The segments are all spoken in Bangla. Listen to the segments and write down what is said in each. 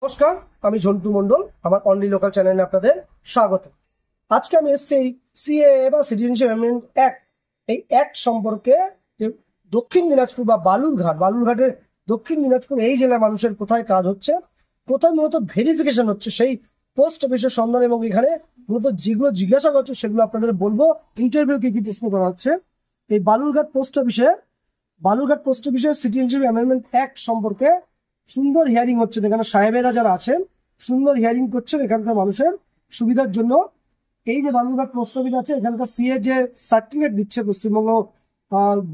নমস্কার, আমি ঝন্টু মন্ডল। আমার অনলি লোকাল চ্যানেলে আপনাদের স্বাগত। আজকে আমি এসেছি সিএএ বা সিটিজেনশিপ অ্যামেন্ডমেন্ট অ্যাক্ট, এই অ্যাক্ট সম্পর্কে দক্ষিণ দিনাজপুর বা বালুরঘাটের দক্ষিণ দিনাজপুর এই জেলার মানুষের কোথায় কাজ হচ্ছে, কোথায় মূলত ভেরিফিকেশন হচ্ছে, সেই পোস্ট অফিসের সন্ধান এবং এখানে মূলত যেগুলো জিজ্ঞাসা করছে সেগুলো আপনাদের বলবো। ইন্টারভিউ কি প্রশ্ন করা হচ্ছে এই বালুরঘাট পোস্ট অফিসে সিটিজেনশিপ অ্যামেন্ডমেন্ট অ্যাক্ট সম্পর্কে সুন্দর হিয়ারিং হচ্ছে। এখানে সাহেবেরা যারা আছেন সুন্দর হিয়ারিং করছেন এখানকার মানুষের সুবিধার জন্য। এই যে বালুরঘাট পোস্ট অফিস আছে, এখানকার সিএ যে সার্টিফিকেট দিচ্ছে পশ্চিমবঙ্গ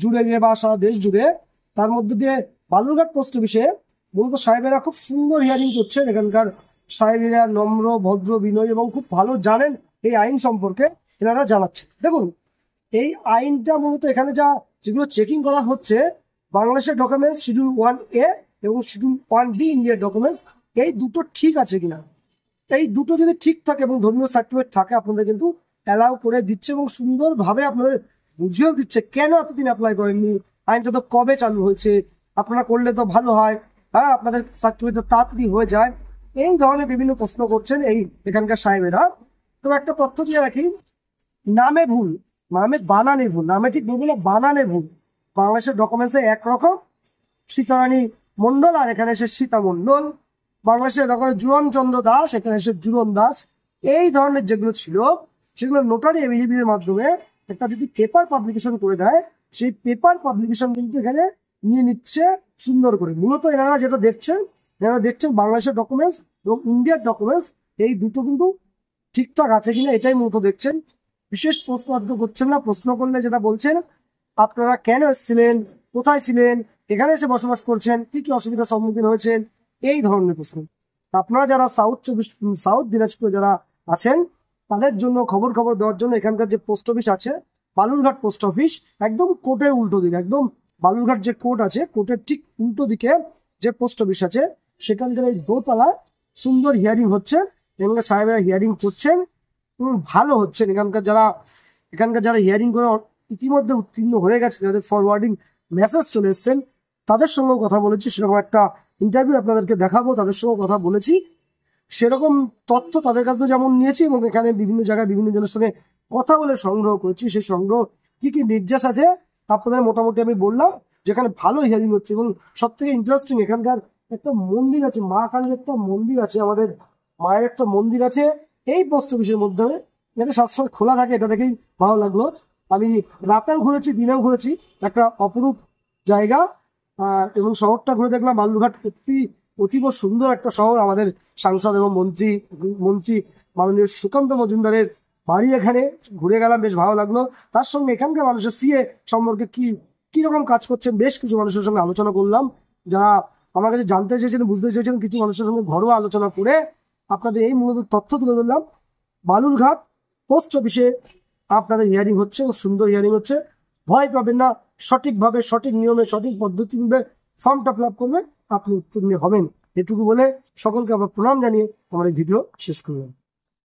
জুড়ে গিয়ে বা সারা দেশ জুড়ে, তার মধ্যে দিয়ে বালুরঘাট পোস্ট অফিসে মূলত সাহেবেরা খুব সুন্দর হিয়ারিং করছেন। এখানকার সাহেবেরা নম্র, ভদ্র, বিনয়ী এবং খুব ভালো জানেন এই আইন সম্পর্কে, এনারা জানাচ্ছেন। দেখুন, এই আইনটা মূলত এখানে যেগুলো চেকিং করা হচ্ছে, বাংলাদেশের ডকুমেন্টস শিডিউল 1A এবং শিডিউল 1B ইন্ডিয়ার ডকুমেন্টস, এই দুটো ঠিক আছে কিনা। এই দুটো যদি ঠিক থাকে এবং ধর্মীয় সার্টিফিকেট থাকে, আপনাদের কিন্তু অ্যালাউ করে দিচ্ছে এবং সুন্দরভাবে আপনাদের বুঝিয়েও দিচ্ছে কেন এতদিন অ্যাপ্লাই করেননি, আইনটা তো কবে চালু হয়েছে, আপনারা করলে তো ভালো হয়, হ্যাঁ আপনাদের সার্টিফিকেট তাড়াতাড়ি হয়ে যায়। এই ধরনের বিভিন্ন প্রশ্ন করছেন এই এখানকার সাহেবেরা। তো একটা তথ্য দিয়ে রাখি, নামে ভুল, বানানে ভুল, নামে ঠিক বলবো না, বানানে ভুল। বাংলাদেশের ডকুমেন্টসে একরকম সীতারানী মন্ডল, আর এখানে এসে সীতা মন্ডল। বাংলাদেশের ডকুমেন্ট জুরন চন্দ্র দাস, এখানে এসে জুরন দাস। এই ধরনের যেগুলো ছিল সেগুলো নোটারি এভিডেভিটের মাধ্যমে একটা যদি পেপার পাবলিকেশন করে দেয়, সেই পেপার পাবলিকেশন কিন্তু এখানে নিয়ে নিচ্ছে সুন্দর করে। মূলত এনারা দেখছেন বাংলাদেশের ডকুমেন্টস এবং ইন্ডিয়ার ডকুমেন্টস, এই দুটো কিন্তু ঠিকঠাক আছে কিনা, এটাই মূলত দেখছেন। বিশেষ প্রশ্ন করছেন না। প্রশ্ন করলে যেটা বলছেন, আপনারা কেন এসেছিলেন, কোথায় ছিলেন, এখানে এসে বসবাস করছেন, কি কি অসুবিধার সম্মুখীন হয়েছেন, এই ধরনের প্রশ্ন। আপনারা যারা সাউথ দিনাজপুরে যারা আছেন, তাদের জন্য খবর দেওয়ার জন্য এখানকার যে পোস্ট অফিস আছে বালুরঘাট পোস্ট অফিস, একদম কোর্টের উল্টো দিকে, একদম বালুরঘাট যে কোর্ট আছে কোর্টের ঠিক উল্টো দিকে যে পোস্ট অফিস আছে, সেখানকার এই দোতলায় সুন্দর হিয়ারিং হচ্ছে এবং সাহেবেরা হিয়ারিং করছেন, ভালো হচ্ছেন। এখানকার যারা হিয়ারিং করে ইতিমধ্যে উত্তীর্ণ হয়ে গেছে, যাদের ফরওয়ার্ডিং মেসেজ চলে এসছেন, তাদের সঙ্গেও কথা বলেছি। সেরকম একটা ইন্টারভিউ আপনাদেরকে দেখাবো, তাদের সঙ্গে কথা বলেছি, সেরকম তথ্য তাদের কাছে যেমন নিয়েছি এবং এখানে বিভিন্ন জায়গায় বিভিন্ন জনের সঙ্গে কথা বলে সংগ্রহ করেছি। সেই সংগ্রহ কি কি নির্দেশ আছে আপনাদের মোটামুটি আমি বললাম, যেখানে ভালো হিয়ারিং হচ্ছে। এবং সব থেকে ইন্টারেস্টিং, এখানকার একটা মন্দির আছে, মা কালীর একটা মন্দির আছে, আমাদের মায়ের একটা মন্দির আছে এই পোস্ট অফিসের মধ্যে, এটা সবসময় খোলা থাকে, এটা দেখেই ভালো লাগলো। আমি রাতেও ঘুরেছি, দিনেও ঘুরেছি, একটা অপরূপ জায়গা। এবং শহরটা ঘুরে দেখলাম, বালুরঘাট অতীব সুন্দর একটা শহর। আমাদের সাংসদ এবং মন্ত্রী মাননীয় সুকান্ত মজুমদারের বাড়ি এখানে, ঘুরে গেলাম, বেশ ভালো লাগলো। তার সঙ্গে এখানকার মানুষের সিএ সম্পর্কে কি রকম কাজ করছেন, বেশ কিছু মানুষের সঙ্গে আলোচনা করলাম, যারা আমার কাছে জানতে চেয়েছেন, বুঝতে চেয়েছেন। কিছু মানুষের সঙ্গে ঘরোয়া আলোচনা করে আপনাদের এই মূলত তথ্য তুলে ধরলাম। বালুরঘাট পোস্ট অফিসে আপনাদের হিয়ারিং হচ্ছে, সুন্দর হিয়ারিং হচ্ছে, ভয় পাবেন না। সঠিকভাবে, সঠিক নিয়মে, সঠিক পদ্ধতিভাবে ফর্মটা ফিল আপ করবেন, আপনি উত্তীর্ণ হবেন। এটুকু বলে সকলকে আমরা প্রণাম জানিয়ে আমার এই ভিডিও শেষ করলাম।